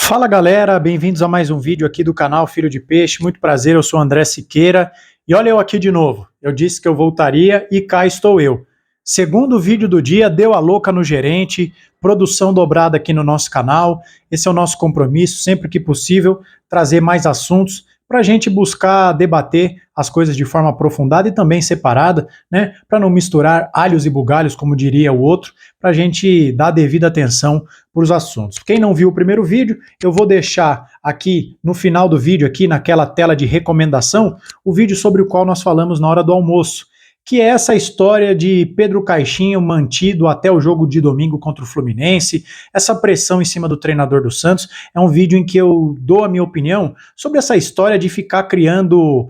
Fala galera, bem-vindos a mais um vídeo aqui do canal Filho de Peixe. Muito prazer, eu sou André Siqueira e olha eu aqui de novo. Eu disse que eu voltaria e cá estou eu. Segundo vídeo do dia, deu a louca no gerente, produção dobrada aqui no nosso canal. Esse é o nosso compromisso, sempre que possível, trazer mais assuntos para a gente buscar debater as coisas de forma aprofundada e também separada, né? Para não misturar alhos e bugalhos, como diria o outro, para a gente dar devida atenção para os assuntos. Quem não viu o primeiro vídeo, eu vou deixar aqui no final do vídeo, aqui naquela tela de recomendação, o vídeo sobre o qual nós falamos na hora do almoço, que é essa história de Pedro Caixinha mantido até o jogo de domingo contra o Fluminense, essa pressão em cima do treinador do Santos. É um vídeo em que eu dou a minha opinião sobre essa história de ficar criando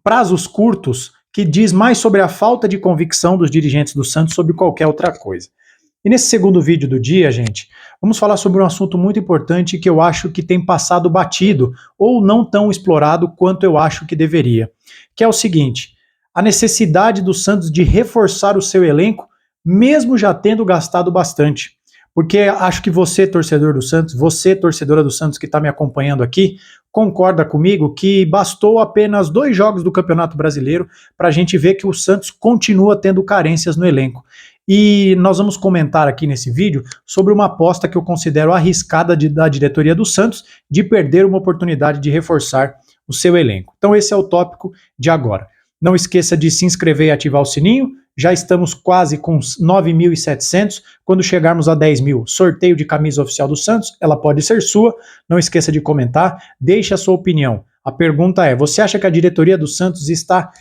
prazos curtos, que diz mais sobre a falta de convicção dos dirigentes do Santos sobre qualquer outra coisa. E nesse segundo vídeo do dia, gente, vamos falar sobre um assunto muito importante que eu acho que tem passado batido ou não tão explorado quanto eu acho que deveria, que é o seguinte: a necessidade do Santos de reforçar o seu elenco, mesmo já tendo gastado bastante. Porque acho que você, torcedor do Santos, você, torcedora do Santos que está me acompanhando aqui, concorda comigo que bastou apenas 2 jogos do Campeonato Brasileiro para a gente ver que o Santos continua tendo carências no elenco. E nós vamos comentar aqui nesse vídeo sobre uma aposta que eu considero arriscada da diretoria do Santos de perder uma oportunidade de reforçar o seu elenco. Então esse é o tópico de agora. Não esqueça de se inscrever e ativar o sininho. Já estamos quase com 9.700. Quando chegarmos a 10 mil, sorteio de camisa oficial do Santos. Ela pode ser sua. Não esqueça de comentar. Deixe a sua opinião. A pergunta é: você acha que a diretoria do Santos está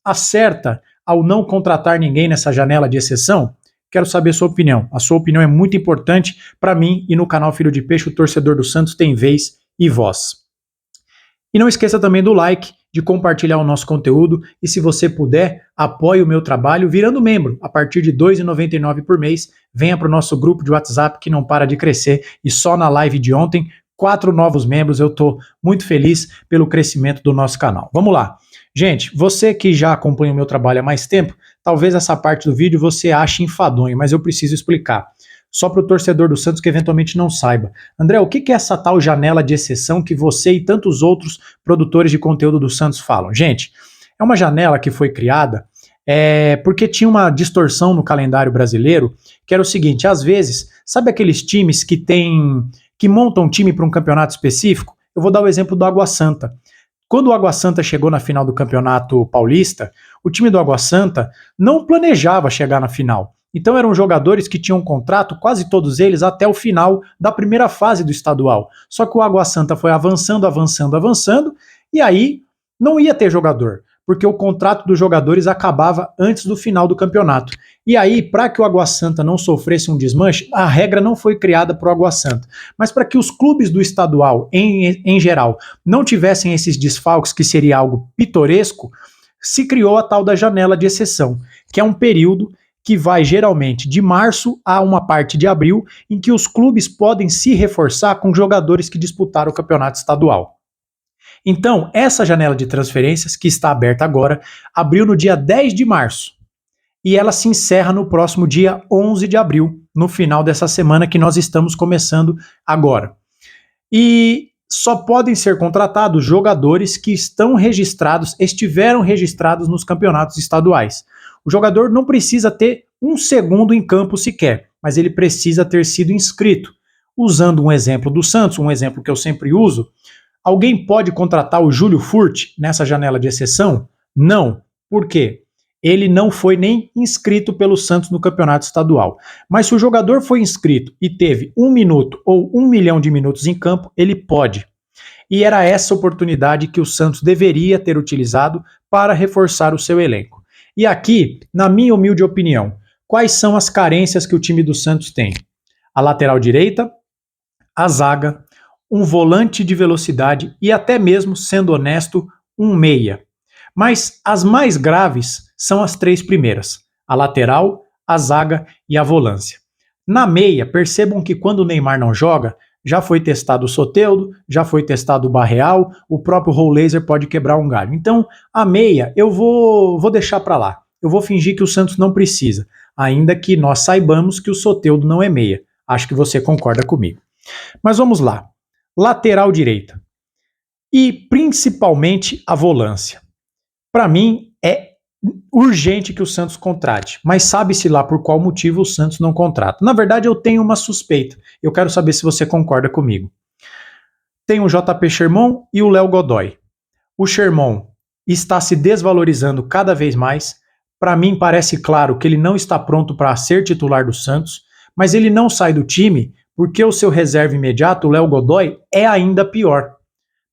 acerta ao não contratar ninguém nessa janela de exceção? Quero saber a sua opinião. A sua opinião é muito importante para mim e no canal Filho de Peixe, o torcedor do Santos tem vez e voz. E não esqueça também do like, de compartilhar o nosso conteúdo e, se você puder, apoie o meu trabalho virando membro. A partir de R$ 2,99 por mês, venha para o nosso grupo de WhatsApp que não para de crescer, e só na live de ontem, 4 novos membros. Eu estou muito feliz pelo crescimento do nosso canal. Vamos lá. Gente, você que já acompanha o meu trabalho há mais tempo, talvez essa parte do vídeo você ache enfadonho, mas eu preciso explicar. Só para o torcedor do Santos que eventualmente não saiba. André, o que é essa tal janela de exceção que você e tantos outros produtores de conteúdo do Santos falam? Gente, é uma janela que foi criada porque tinha uma distorção no calendário brasileiro, que era o seguinte: às vezes, sabe aqueles times que montam um time para um campeonato específico? Eu vou dar o exemplo do Água Santa. Quando o Água Santa chegou na final do Campeonato Paulista, o time do Água Santa não planejava chegar na final. Então eram jogadores que tinham contrato, quase todos eles, até o final da primeira fase do estadual. Só que o Água Santa foi avançando, e aí não ia ter jogador, porque o contrato dos jogadores acabava antes do final do campeonato. E aí, para que o Água Santa não sofresse um desmanche, a regra não foi criada para o Água Santa, mas para que os clubes do estadual, em geral, não tivessem esses desfalques, que seria algo pitoresco, se criou a tal da janela de exceção, que é um período que vai geralmente de março a uma parte de abril, em que os clubes podem se reforçar com jogadores que disputaram o campeonato estadual. Então, essa janela de transferências, que está aberta agora, abriu no dia 10 de março, e ela se encerra no próximo dia 11 de abril, no final dessa semana que nós estamos começando agora. E só podem ser contratados jogadores que estiveram registrados nos campeonatos estaduais. O jogador não precisa ter um segundo em campo sequer, mas ele precisa ter sido inscrito. Usando um exemplo do Santos, um exemplo que eu sempre uso, alguém pode contratar o Júlio Furt nessa janela de exceção? Não. Por quê? Ele não foi nem inscrito pelo Santos no campeonato estadual. Mas se o jogador foi inscrito e teve 1 minuto ou 1 milhão de minutos em campo, ele pode. E era essa oportunidade que o Santos deveria ter utilizado para reforçar o seu elenco. E aqui, na minha humilde opinião, quais são as carências que o time do Santos tem? A lateral direita, a zaga, um volante de velocidade e até mesmo, sendo honesto, um meia. Mas as mais graves são as 3 primeiras: a lateral, a zaga e a volância. Na meia, percebam que quando o Neymar não joga, já foi testado o Soteldo, já foi testado o Barreal, o próprio Raul Laser pode quebrar um galho. Então, a meia eu vou deixar para lá. Eu vou fingir que o Santos não precisa, ainda que nós saibamos que o Soteldo não é meia. Acho que você concorda comigo. Mas vamos lá. Lateral direita. E principalmente a volância. Para mim, é urgente que o Santos contrate, mas sabe-se lá por qual motivo o Santos não contrata. Na verdade, eu tenho uma suspeita. Eu quero saber se você concorda comigo. Tem o JP Sherman e o Léo Godoy. O Sherman está se desvalorizando cada vez mais. Para mim, parece claro que ele não está pronto para ser titular do Santos, mas ele não sai do time porque o seu reserva imediato, o Léo Godoy, é ainda pior.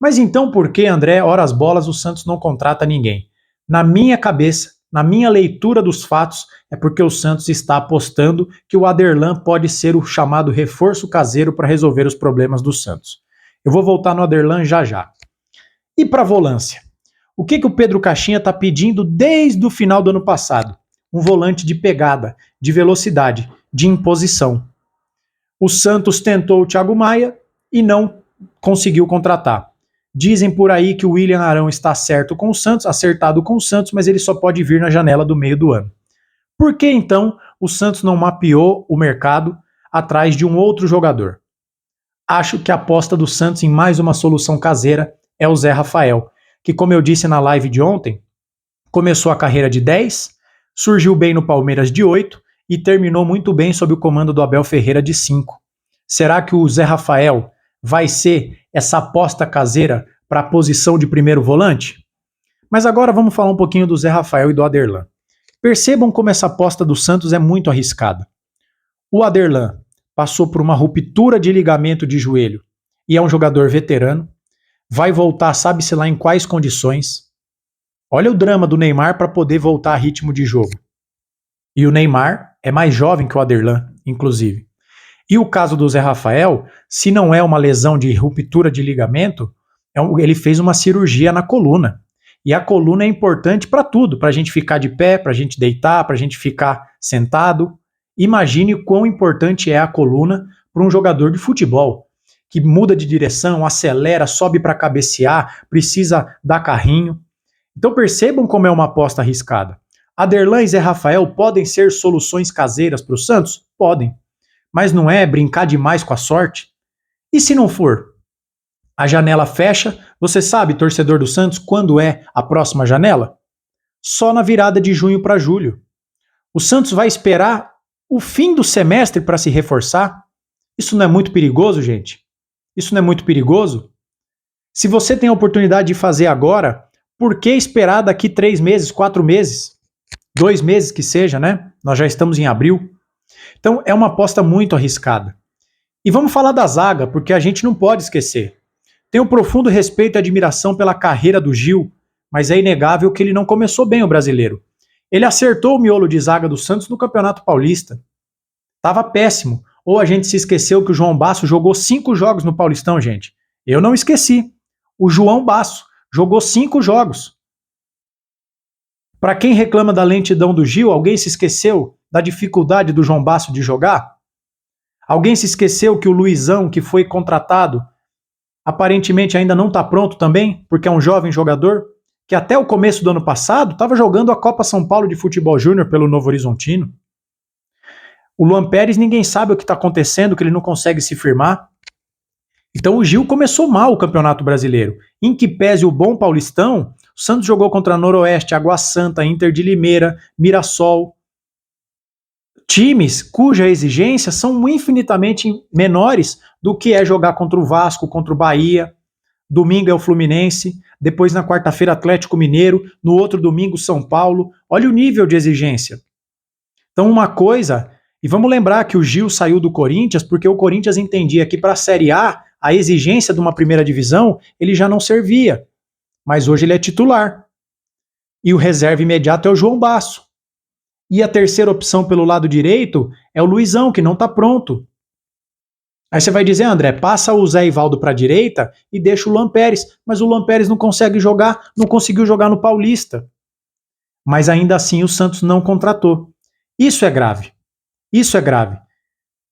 Mas então por que, André, horas bolas, o Santos não contrata ninguém? Na minha cabeça, na minha leitura dos fatos, é porque o Santos está apostando que o Aderlan pode ser o chamado reforço caseiro para resolver os problemas do Santos. Eu vou voltar no Aderlan já já. E para a volância? O que o Pedro Caixinha está pedindo desde o final do ano passado? Um volante de pegada, de velocidade, de imposição. O Santos tentou o Thiago Maia e não conseguiu contratar. Dizem por aí que o William Arão está certo com o Santos, acertado com o Santos, mas ele só pode vir na janela do meio do ano. Por que então o Santos não mapeou o mercado atrás de um outro jogador? Acho que a aposta do Santos em mais uma solução caseira é o Zé Rafael, que, como eu disse na live de ontem, começou a carreira de 10, surgiu bem no Palmeiras de 8 e terminou muito bem sob o comando do Abel Ferreira de 5. Será que o Zé Rafael vai ser essa aposta caseira para a posição de primeiro volante? Mas agora vamos falar um pouquinho do Zé Rafael e do Aderlan. Percebam como essa aposta do Santos é muito arriscada. O Aderlan passou por uma ruptura de ligamento de joelho e é um jogador veterano, vai voltar sabe-se lá em quais condições. Olha o drama do Neymar para poder voltar a ritmo de jogo. E o Neymar é mais jovem que o Aderlan, inclusive. E o caso do Zé Rafael, se não é uma lesão de ruptura de ligamento, ele fez uma cirurgia na coluna. E a coluna é importante para tudo, para a gente ficar de pé, para a gente deitar, para a gente ficar sentado. Imagine o quão importante é a coluna para um jogador de futebol, que muda de direção, acelera, sobe para cabecear, precisa dar carrinho. Então percebam como é uma aposta arriscada. Aderlan e Zé Rafael podem ser soluções caseiras para o Santos? Podem. Mas não é brincar demais com a sorte? E se não for? A janela fecha, você sabe, torcedor do Santos, quando é a próxima janela? Só na virada de junho para julho. O Santos vai esperar o fim do semestre para se reforçar? Isso não é muito perigoso, gente? Isso não é muito perigoso? Se você tem a oportunidade de fazer agora, por que esperar daqui 3 meses, 4 meses? 2 meses que seja, né? Nós já estamos em abril. Então é uma aposta muito arriscada. E vamos falar da zaga, porque a gente não pode esquecer. Tenho profundo respeito e admiração pela carreira do Gil, mas é inegável que ele não começou bem o brasileiro. Ele acertou o miolo de zaga do Santos no Campeonato Paulista. Tava péssimo. Ou a gente se esqueceu que o João Basso jogou 5 jogos no Paulistão, gente. Eu não esqueci. O João Basso jogou 5 jogos. Para quem reclama da lentidão do Gil, alguém se esqueceu da dificuldade do João Basso de jogar? Alguém se esqueceu que o Luizão, que foi contratado, aparentemente ainda não está pronto também, porque é um jovem jogador, que até o começo do ano passado estava jogando a Copa São Paulo de Futebol Júnior pelo Novo Horizontino. O Luan Pérez, ninguém sabe o que está acontecendo, que ele não consegue se firmar. Então o Gil começou mal o Campeonato Brasileiro. Em que pese o bom Paulistão, o Santos jogou contra Noroeste, Água Santa, Inter de Limeira, Mirassol. Times cuja exigência são infinitamente menores do que é jogar contra o Vasco, contra o Bahia. Domingo é o Fluminense, depois na quarta-feira Atlético Mineiro, no outro domingo São Paulo. Olha o nível de exigência. Então uma coisa, e vamos lembrar que o Gil saiu do Corinthians porque o Corinthians entendia que para a Série A exigência de uma primeira divisão, ele já não servia. Mas hoje ele é titular. E o reserva imediato é o João Basso. E a terceira opção pelo lado direito é o Luizão, que não está pronto. Aí você vai dizer, André, passa o Zé Ivaldo para a direita e deixa o Luan Pérez. Mas o Luan Pérez não consegue jogar, não conseguiu jogar no Paulista. Mas ainda assim o Santos não contratou. Isso é grave. Isso é grave.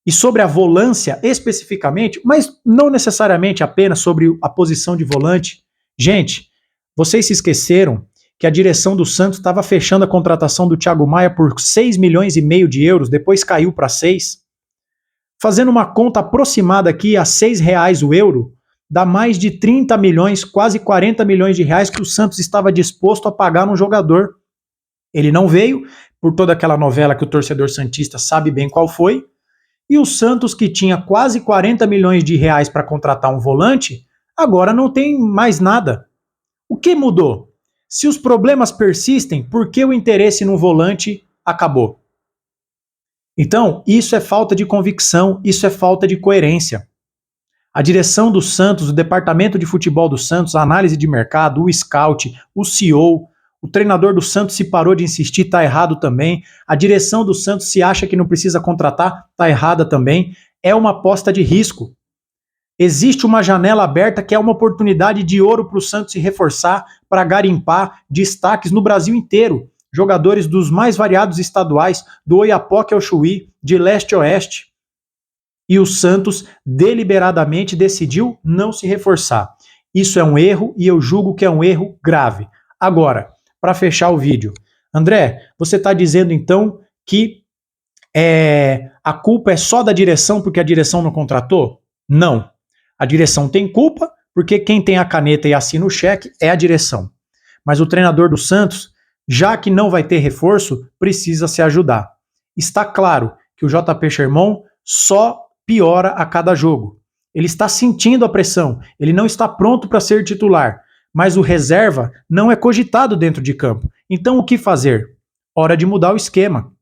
E sobre a volância especificamente, mas não necessariamente apenas sobre a posição de volante. Gente, vocês se esqueceram que a direção do Santos estava fechando a contratação do Thiago Maia por 6,5 milhões de euros, depois caiu para 6. Fazendo uma conta aproximada aqui a R$ 6 o euro, dá mais de 30 milhões, quase 40 milhões de reais que o Santos estava disposto a pagar num jogador. Ele não veio, por toda aquela novela que o torcedor santista sabe bem qual foi, e o Santos, que tinha quase 40 milhões de reais para contratar um volante, agora não tem mais nada. O que mudou? Se os problemas persistem, por que o interesse no volante acabou? Então, isso é falta de convicção, isso é falta de coerência. A direção do Santos, o departamento de futebol do Santos, a análise de mercado, o scout, o CEO, o treinador do Santos se parou de insistir, tá errado também. A direção do Santos se acha que não precisa contratar, tá errada também. É uma aposta de risco. Existe uma janela aberta que é uma oportunidade de ouro para o Santos se reforçar, para garimpar destaques no Brasil inteiro. Jogadores dos mais variados estaduais, do Oiapoque ao Chuí, de leste a oeste. E o Santos deliberadamente decidiu não se reforçar. Isso é um erro e eu julgo que é um erro grave. Agora, para fechar o vídeo, André, você está dizendo então que a culpa é só da direção porque a direção não contratou? Não. A direção tem culpa porque quem tem a caneta e assina o cheque é a direção. Mas o treinador do Santos, já que não vai ter reforço, precisa se ajudar. Está claro que o JP Sherman só piora a cada jogo. Ele está sentindo a pressão, ele não está pronto para ser titular, mas o reserva não é cogitado dentro de campo. Então o que fazer? Hora de mudar o esquema.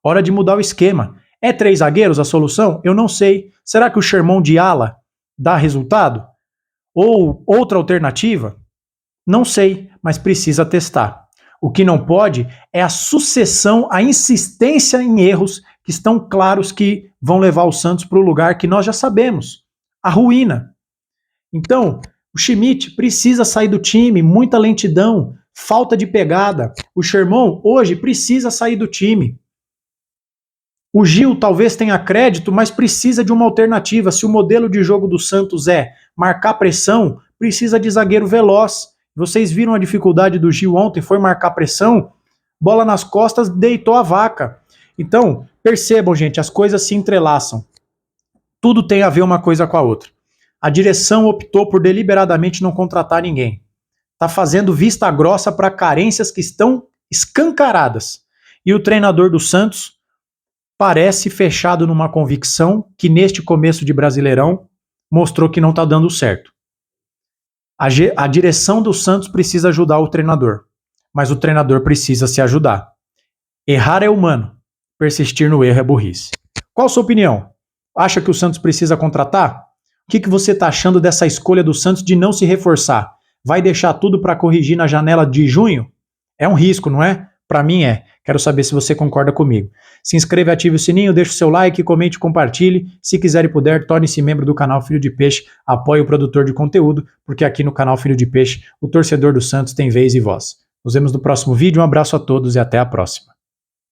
Hora de mudar o esquema. É 3 zagueiros a solução? Eu não sei. Será que o Sherman de ala dá resultado? Ou outra alternativa? Não sei, mas precisa testar. O que não pode é a sucessão, a insistência em erros que estão claros que vão levar o Santos para o lugar que nós já sabemos, a ruína. Então, o Schmidt precisa sair do time, muita lentidão, falta de pegada. O Sherman hoje precisa sair do time. O Gil talvez tenha crédito, mas precisa de uma alternativa. Se o modelo de jogo do Santos é marcar pressão, precisa de zagueiro veloz. Vocês viram a dificuldade do Gil ontem, foi marcar pressão, bola nas costas, deitou a vaca. Então, percebam, gente, as coisas se entrelaçam. Tudo tem a ver uma coisa com a outra. A direção optou por deliberadamente não contratar ninguém. Está fazendo vista grossa para carências que estão escancaradas. E o treinador do Santos parece fechado numa convicção que neste começo de Brasileirão mostrou que não está dando certo. A direção do Santos precisa ajudar o treinador, mas o treinador precisa se ajudar. Errar é humano, persistir no erro é burrice. Qual a sua opinião? Acha que o Santos precisa contratar? O que você está achando dessa escolha do Santos de não se reforçar? Vai deixar tudo para corrigir na janela de junho? É um risco, não é? Para mim é. Quero saber se você concorda comigo. Se inscreva, ative o sininho, deixe o seu like, comente e compartilhe. Se quiser e puder, torne-se membro do canal Filho de Peixe, apoie o produtor de conteúdo, porque aqui no canal Filho de Peixe, o torcedor do Santos tem vez e voz. Nos vemos no próximo vídeo, um abraço a todos e até a próxima.